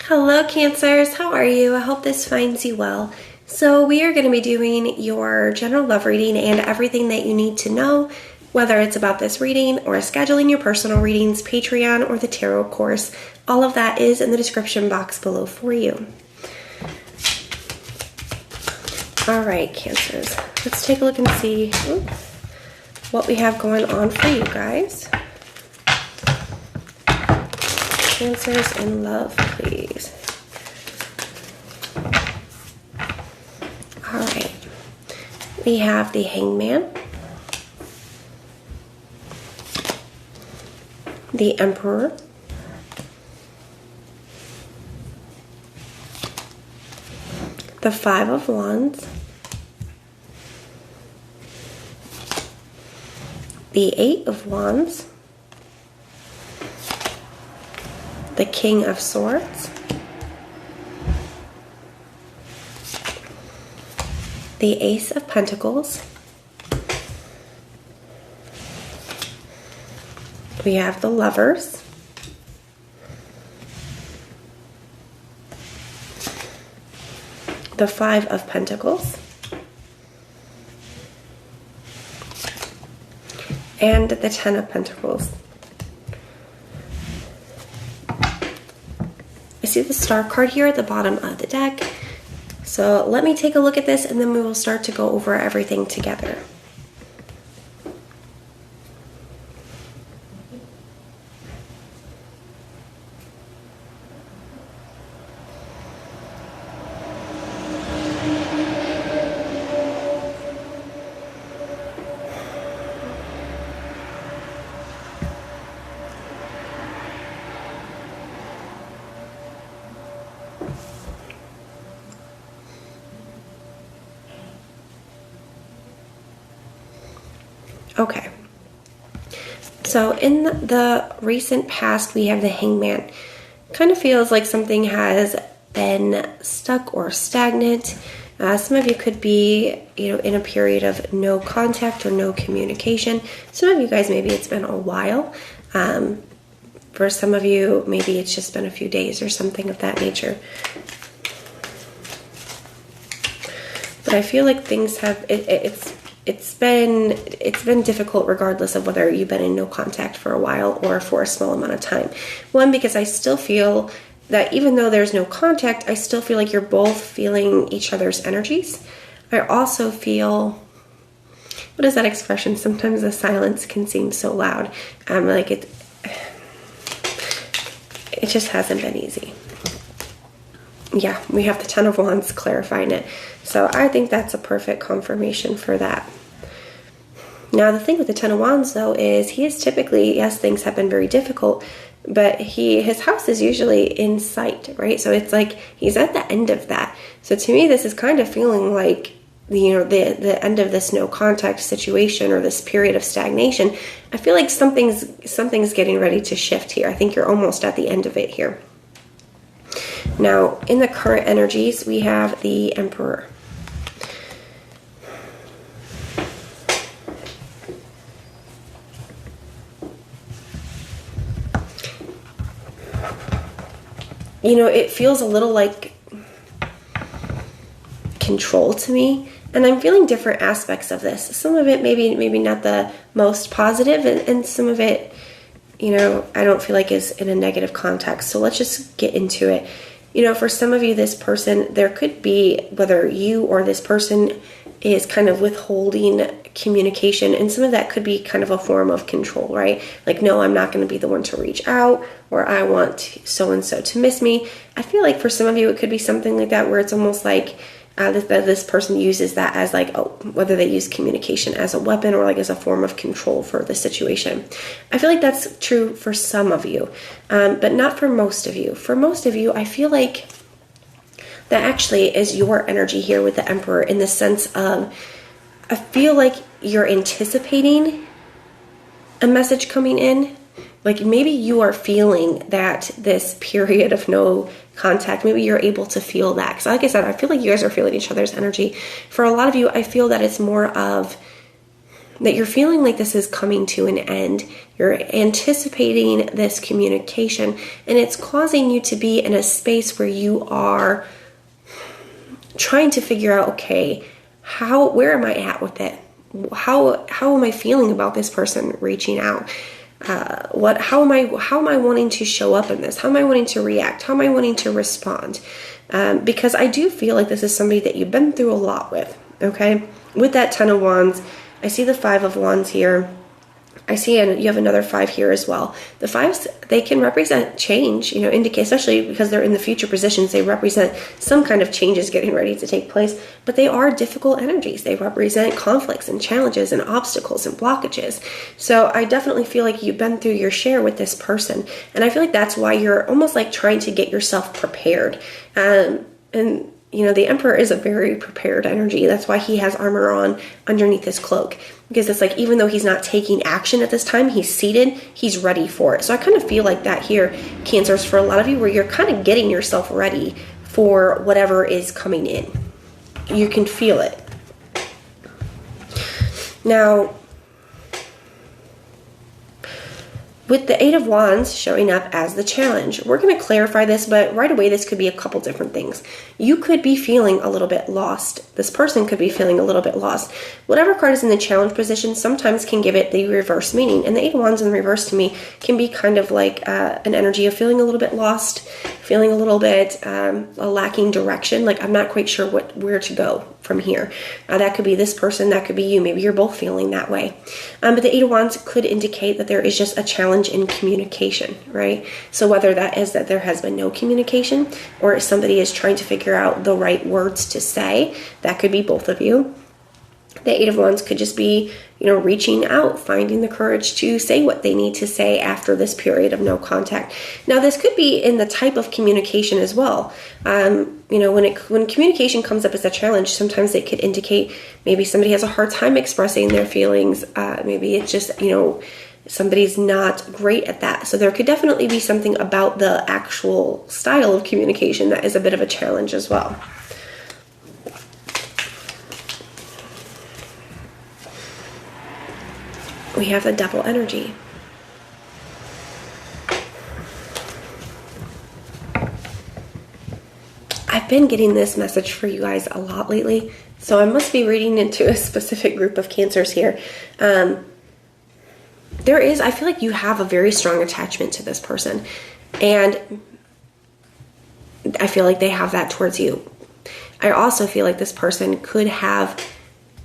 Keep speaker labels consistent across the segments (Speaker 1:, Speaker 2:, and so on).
Speaker 1: Hello Cancers, how are you? I hope this finds you well. So we are going to be doing your general love reading and everything that you need to know, whether it's about this reading or scheduling your personal readings, Patreon, or the tarot course. All of that is in the description box below for you. Alright Cancers, let's take a look and see what we have going on for you guys. Cancers in love, please. Alright. We have the Hangman, the Emperor, the Five of Wands, the Eight of Wands, the King of Swords, the Ace of Pentacles, we have the Lovers, the Five of Pentacles, and the Ten of Pentacles. I see the Star card here at the bottom of the deck. So let me take a look at this and then we will start to go over everything together. Okay, so in the recent past, we have the Hangman. Kind of feels like something has been stuck or stagnant. Some of you could be, in a period of no contact or no communication. Some of you guys, maybe it's been a while. For some of you, maybe it's just been a few days or something of that nature. But I feel like things have, it's been difficult regardless of whether you've been in no contact for a while or for a small amount of time. One, because I still feel that even though there's no contact, I still feel like you're both feeling each other's energies. I also feel, what is that expression? Sometimes the silence can seem so loud. Like it just hasn't been easy. Yeah, we have the Ten of Wands clarifying it. So I think that's a perfect confirmation for that. Now, the thing with the Ten of Wands, though, is he is typically, yes, things have been very difficult, but his house is usually in sight, right? So it's like he's at the end of that. So to me, this is kind of feeling like, the end of this no contact situation or this period of stagnation. I feel like something's getting ready to shift here. I think you're almost at the end of it here. Now, in the current energies, we have the Emperor. It feels a little like control to me, and I'm feeling different aspects of this. Some of it maybe not the most positive, and some of it, I don't feel like is in a negative context. So let's just get into it. For some of you, this person, there could be, whether you or this person is kind of withholding communication, and some of that could be kind of a form of control, right? Like, no, I'm not going to be the one to reach out, or I want so-and-so to miss me. I feel like for some of you, it could be something like that, where it's almost like this person uses that as like, whether they use communication as a weapon or like as a form of control for the situation. I feel like that's true for some of you, but not for most of you. For most of you, I feel like that actually is your energy here with the Emperor, in the sense of, I feel like you're anticipating a message coming in. Like maybe you are feeling that this period of no contact, maybe you're able to feel that. Because like I said, I feel like you guys are feeling each other's energy. For a lot of you, I feel that it's more of that you're feeling like this is coming to an end, You're anticipating this communication, and it's causing you to be in a space where you are trying to figure out, okay, where am I at with it? How am I feeling about this person reaching out? How am I wanting to show up in this? How am I wanting to react? How am I wanting to respond? Because I do feel like this is somebody that you've been through a lot with, okay? With that 10 of Wands, I see the 5 of Wands here. I see you have another 5 here as well. The 5s, they can represent change, indicate, especially because they're in the future positions, they represent some kind of changes getting ready to take place, but they are difficult energies. They represent conflicts and challenges and obstacles and blockages. So I definitely feel like you've been through your share with this person, and I feel like that's why you're almost like trying to get yourself prepared. And the Emperor is a very prepared energy. That's why he has armor on underneath his cloak. Because it's like, even though he's not taking action at this time, he's seated, he's ready for it. So I kind of feel like that here, Cancers, for a lot of you, where you're kind of getting yourself ready for whatever is coming in. You can feel it. Now, with the 8 of Wands showing up as the challenge, we're going to clarify this, but right away this could be a couple different things. You could be feeling a little bit lost. This person could be feeling a little bit lost. Whatever card is in the challenge position sometimes can give it the reverse meaning. And the 8 of Wands in reverse to me can be kind of like an energy of feeling a little bit lost, feeling a little bit lacking direction. Like, I'm not quite sure where to go from here. That could be this person, that could be you. Maybe you're both feeling that way. But the 8 of Wands could indicate that there is just a challenge in communication, right? So whether that is that there has been no communication, or if somebody is trying to figure out the right words to say, that could be both of you. The 8 of Wands could just be, reaching out, finding the courage to say what they need to say after this period of no contact. Now, this could be in the type of communication as well. When communication comes up as a challenge, sometimes it could indicate maybe somebody has a hard time expressing their feelings. Maybe it's just, somebody's not great at that. So there could definitely be something about the actual style of communication that is a bit of a challenge as well. We have the Devil energy. I've been getting this message for you guys a lot lately, so I must be reading into a specific group of Cancers here. I feel like you have a very strong attachment to this person, and I feel like they have that towards you. I also feel like this person could have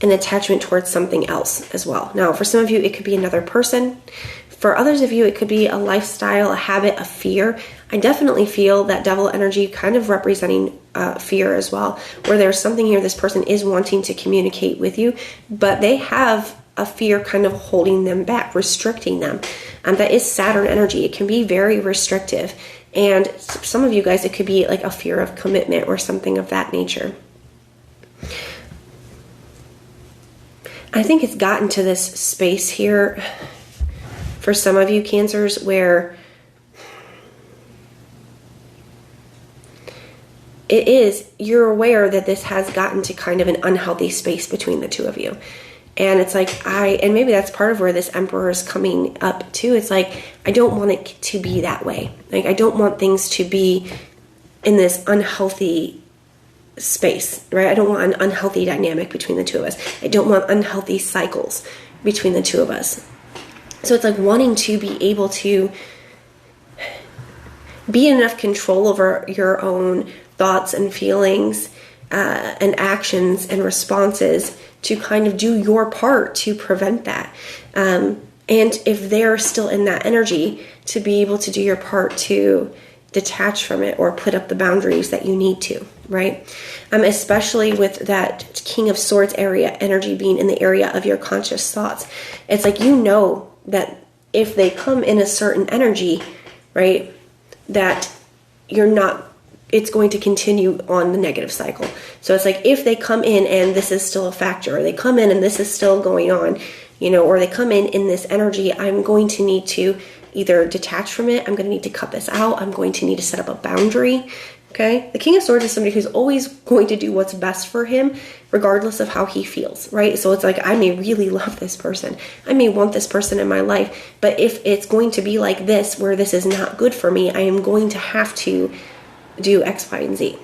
Speaker 1: an attachment towards something else as well. Now, for some of you, it could be another person. For others of you, it could be a lifestyle, a habit, a fear. I definitely feel that Devil energy kind of representing fear as well, where there's something here this person is wanting to communicate with you, but they have a fear kind of holding them back, restricting them. That is Saturn energy. It can be very restrictive. And some of you guys, it could be like a fear of commitment or something of that nature. I think it's gotten to this space here for some of you Cancers where you're aware that this has gotten to kind of an unhealthy space between the two of you. And it's like, and maybe that's part of where this Emperor is coming up too. It's like, I don't want it to be that way. Like, I don't want things to be in this unhealthy space, right? I don't want an unhealthy dynamic between the two of us. I don't want unhealthy cycles between the two of us. So it's like wanting to be able to be in enough control over your own thoughts and feelings and actions and responses to kind of do your part to prevent that. And if they're still in that energy, to be able to do your part to detach from it or put up the boundaries that you need to, right? Especially with that King of Swords area energy being in the area of your conscious thoughts. It's like, that if they come in a certain energy, right, that it's going to continue on the negative cycle. So it's like, if they come in and this is still a factor, or they come in and this is still going on, or they come in this energy, I'm going to need to either detach from it. I'm going to need to cut this out. I'm going to need to set up a boundary Okay, the King of Swords is somebody who's always going to do what's best for him, regardless of how he feels, right? So it's like, I may really love this person. I may want this person in my life, but if it's going to be like this, where this is not good for me, I am going to have to do X, Y, and Z.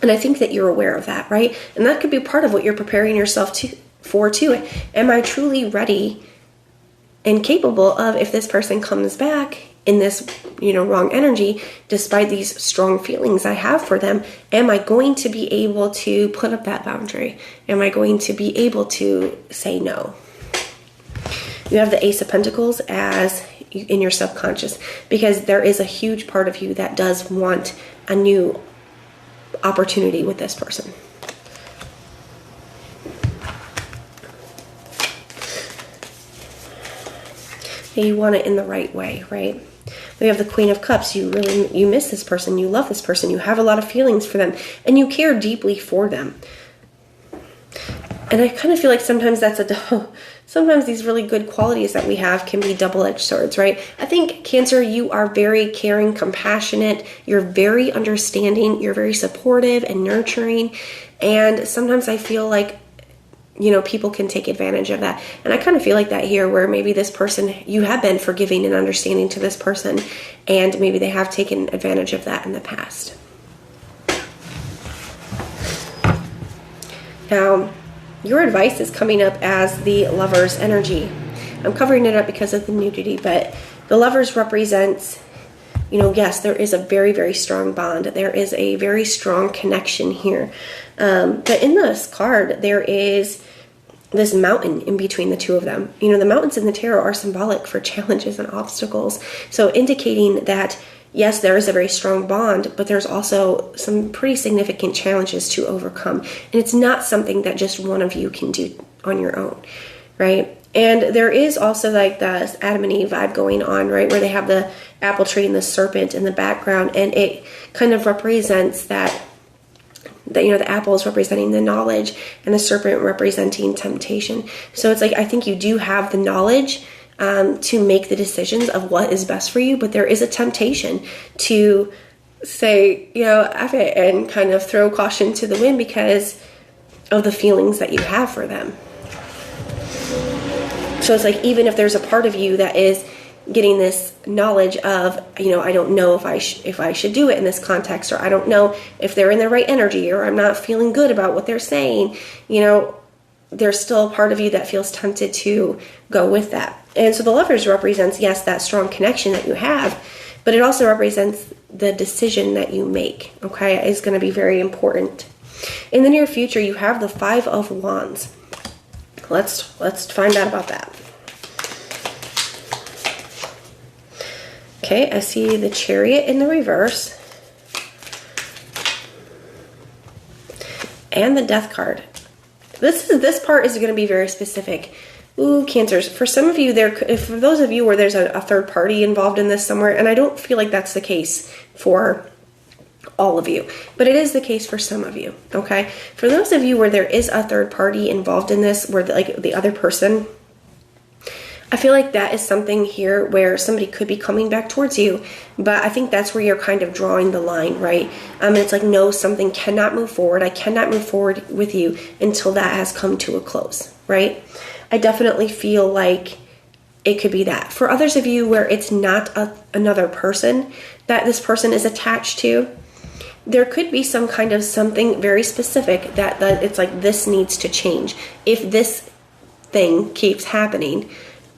Speaker 1: And I think that you're aware of that, right? And that could be part of what you're preparing yourself for too. Am I truly ready and capable of, if this person comes back in this, wrong energy, despite these strong feelings I have for them, am I going to be able to put up that boundary? Am I going to be able to say no? You have the Ace of Pentacles as in your subconscious, because there is a huge part of you that does want a new opportunity with this person. You want it in the right way, right? We have the Queen of Cups. You miss this person. You love this person. You have a lot of feelings for them, and you care deeply for them. And I kind of feel like sometimes sometimes these really good qualities that we have can be double-edged swords, right? I think, Cancer, you are very caring, compassionate. You're very understanding. You're very supportive and nurturing. And sometimes I feel like, people can take advantage of that. And I kind of feel like that here, where maybe this person, you have been forgiving and understanding to this person, and maybe they have taken advantage of that in the past. Now, your advice is coming up as the Lover's energy. I'm covering it up because of the nudity, but the Lovers represents, yes, there is a very, very strong bond. There is a very strong connection here. But in this card, there is this mountain in between the two of them. The mountains in the tarot are symbolic for challenges and obstacles. So indicating that, yes, there is a very strong bond, but there's also some pretty significant challenges to overcome. And it's not something that just one of you can do on your own, right? And there is also like the Adam and Eve vibe going on, right? Where they have the apple tree and the serpent in the background, and it kind of represents that the apple is representing the knowledge and the serpent representing temptation. So it's like, I think you do have the knowledge to make the decisions of what is best for you, but there is a temptation to say, F it, and kind of throw caution to the wind because of the feelings that you have for them. So it's like, even if there's a part of you that is getting this knowledge of, I don't know if I should do it in this context, or I don't know if they're in the right energy, or I'm not feeling good about what they're saying, there's still a part of you that feels tempted to go with that. And so the Lovers represents, yes, that strong connection that you have, but it also represents the decision that you make, okay, is going to be very important. In the near future, you have the Five of Wands. Let's find out about that. Okay, I see the Chariot in the reverse and the Death card. This part is going to be very specific. Ooh, Cancers. For some of you, for those of you where there's a third party involved in this somewhere, and I don't feel like that's the case for all of you, but it is the case for some of you, okay? For those of you where there is a third party involved in this, where the other person, I feel like that is something here where somebody could be coming back towards you, but I think that's where you're kind of drawing the line, right? It's like, no, something cannot move forward. I cannot move forward with you until that has come to a close, right? I definitely feel like it could be that. For others of you where it's not another person that this person is attached to, there could be some kind of something very specific that it's like, this needs to change. If this thing keeps happening,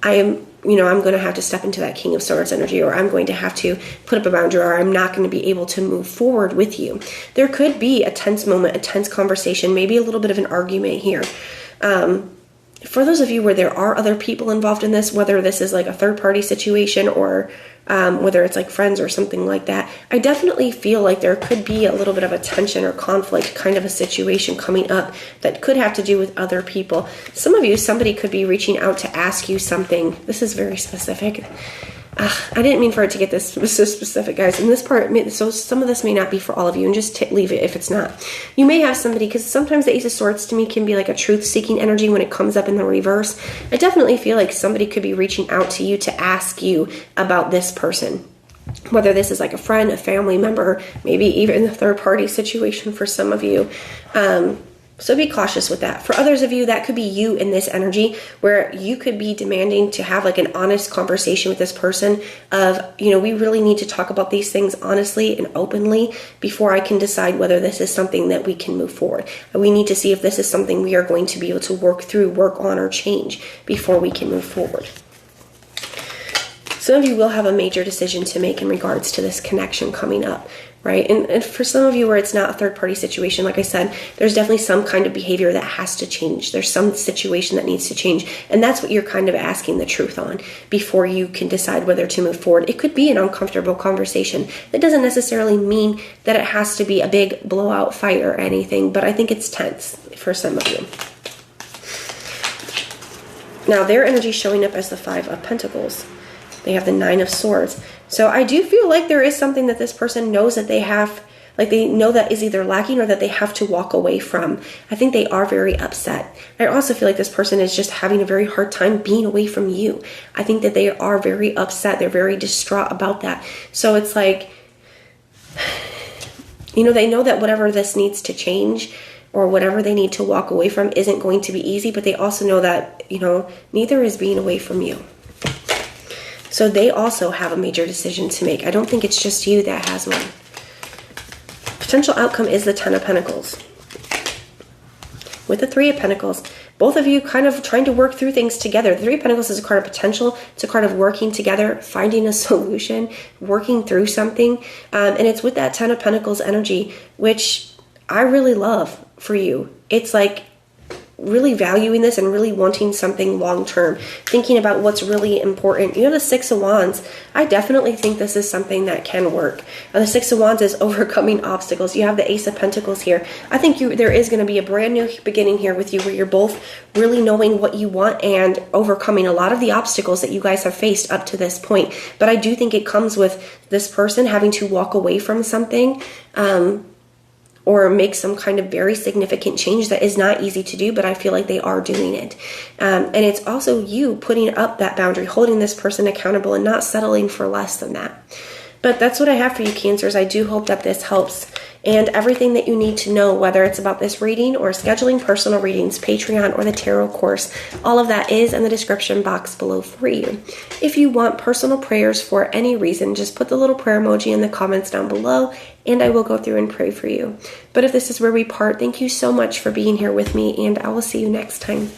Speaker 1: I'm going to have to step into that King of Swords energy, or I'm going to have to put up a boundary, or I'm not going to be able to move forward with you. There could be a tense moment, a tense conversation, maybe a little bit of an argument here. For those of you where there are other people involved in this, whether this is like a third party situation or whether it's like friends or something like that, I definitely feel like there could be a little bit of a tension or conflict kind of a situation coming up that could have to do with other people. Some of you, somebody could be reaching out to ask you something. This is very specific. I didn't mean for it to get this so specific, guys. And this part, so some of this may not be for all of you, and just leave it if it's not. You may have somebody, because sometimes the Ace of Swords to me can be like a truth-seeking energy when it comes up in the reverse. I definitely feel like somebody could be reaching out to you to ask you about this person. whether this is like a friend, a family member, maybe even a third party situation for some of you. So be cautious with that. For others of you, that could be you in this energy where you could be demanding to have like an honest conversation with this person of, we really need to talk about these things honestly and openly before I can decide whether this is something that we can move forward. We need to see if this is something we are going to be able to work through, work on, or change before we can move forward. Some of you will have a major decision to make in regards to this connection coming up, right? And for some of you where it's not a third-party situation, like I said, there's definitely some kind of behavior that has to change. There's some situation that needs to change. And that's what you're kind of asking the truth on before you can decide whether to move forward. It could be an uncomfortable conversation. That doesn't necessarily mean that it has to be a big blowout fight or anything, but I think it's tense for some of you. Now, their energy is showing up as the Five of Pentacles. They have the Nine of Swords. So I do feel like there is something that this person knows that they have, like they know that is either lacking or that they have to walk away from. I think they are very upset. I also feel like this person is just having a very hard time being away from you. I think that they are very upset. They're very distraught about that. So it's like, they know that whatever this needs to change or whatever they need to walk away from isn't going to be easy, but they also know that, neither is being away from you. So they also have a major decision to make. I don't think it's just you that has one. Potential outcome is the Ten of Pentacles. With the Three of Pentacles, both of you kind of trying to work through things together. The Three of Pentacles is a card of potential. It's a card of working together, finding a solution, working through something. And it's with that Ten of Pentacles energy, which I really love for you. It's like really valuing this and really wanting something long-term, thinking about what's really important. The Six of Wands, I definitely think this is something that can work. The Six of Wands is overcoming obstacles. You have the Ace of Pentacles here. I think there is going to be a brand new beginning here with you where you're both really knowing what you want and overcoming a lot of the obstacles that you guys have faced up to this point. But I do think it comes with this person having to walk away from something, or make some kind of very significant change that is not easy to do, but I feel like they are doing it. And it's also you putting up that boundary, holding this person accountable and not settling for less than that. But that's what I have for you, Cancers. I do hope that this helps. And everything that you need to know, whether it's about this reading or scheduling personal readings, Patreon, or the tarot course, all of that is in the description box below for you. If you want personal prayers for any reason, just put the little prayer emoji in the comments down below, and I will go through and pray for you. But if this is where we part, thank you so much for being here with me, and I will see you next time.